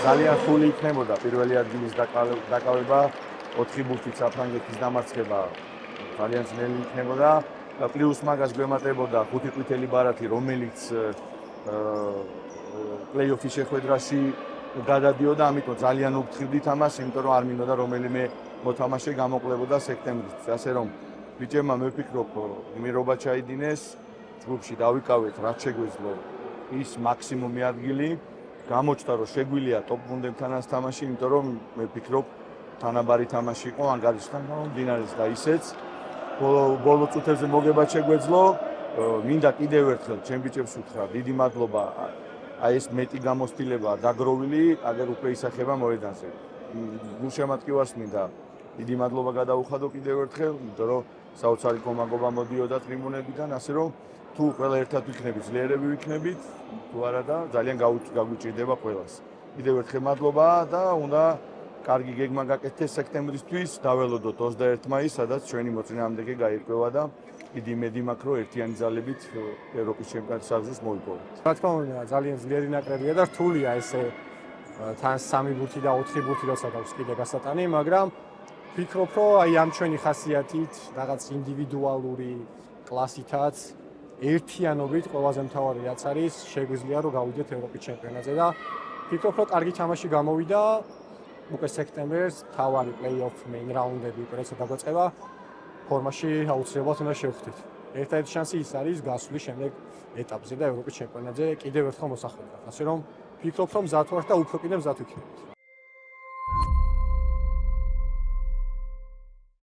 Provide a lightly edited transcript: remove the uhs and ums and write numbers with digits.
ძალიან რთული იქნებოდა პირველი ადგილის დაკავება, 4 ბურთით საფრანგეთის დამარცხება ძალიან ძნელი იქნებოდა. პლუს მაგას გვემატებოდა 5 ყვითელი ბარათი, რომელიც პლეი-ოფის შეხვედრაში გადადიოდა, ამიტომ ძალიან უგთხოვდით ამას, იმიტომ რომ არ მინდოდა რომელიმე მოთამაშე გამოკლებოდა სექტემბრის. ასე რომ ბიჭებმა მე ვფიქრობ, იმირობა ჩაიდინეს, ჯგუფში დავიკავეთ, რაც შეგვეძლო ის მაქსიმუმი ადგილი. გამოჩნდა რომ შეგვიძლია ტოპ გუნდებთანაც თამაში, იმიტომ რომ მე ვფიქრობ თანაბარი თამაში იყო ანგარიშთან მდინარეს და ისეც ბოლო წუთებზე მოგება შეგვეძლო. მინდა კიდევ ერთხელ ჩემ ბიჭებს უთხრა, დიდი მადლობა. აი ეს მეტი გამოცდილება დაგროვილი, აგერ უკვე ისახება მოედანზე. გულშემატკივარს მინდა დიდი მადლობა გადაუხადო კიდევ ერთხელ, იმიტომ რომ საოცარი კომაგობა მოდიოდა ტრიბუნებიდან, ასე რომ თუ ყველა ერთად ვიქნებით, ძლიერები ვიქნებით, თუ არა და ძალიან გაგვიჭირდება ყველას. კიდევ ერთხელ მადლობა და უნდა კარგი გეგმა გაკეთდეს სექტემბრისთვის, დაველოდოთ 21 მაისს, სადაც ჩვენი მოწინააღმდეგე გაირკვევა და დიდი იმედი მაქვს, რომ ერთიანი ძალებით ევროპის ჩემპიონატის აღზრდას მოვიპოვოთ. რა თქმა უნდა, ძალიან ძლიერი ნაკრებია და რთულია ესე თან 3 ბურთი და 4 ბურთი როცა გაქვს კიდე გასატანი, მაგრამ ვფიქრობ, რომ აი ამ ჩვენი ხასიათით, რაღაც ინდივიდუალური კლასითაც ერთიანობით ყველაზე მთავარი რაც არის, შეგვიძლია რომ გავიდეთ ევროპის ჩემპიონატზე და ვფიქრობ, რომ კარგი თამაში გამოვიდა. უკვე სექტემბერს თავარი პლეი-ოფ მეინ რაუნდები უკვე როცა დაგვეწყება, ფორმაში აუცილებლად უნდა შევხვდით. ერთადერთი შანსი ის არის გასვლის შემდეგ ეტაპზე და ევროპის ჩემპიონატზე კიდევ ერთხელ მოსახლეობად. ასე რომ ვფიქრობ, რომ მზად ვართ და უფრო კიდევ მზად ვიქნებით.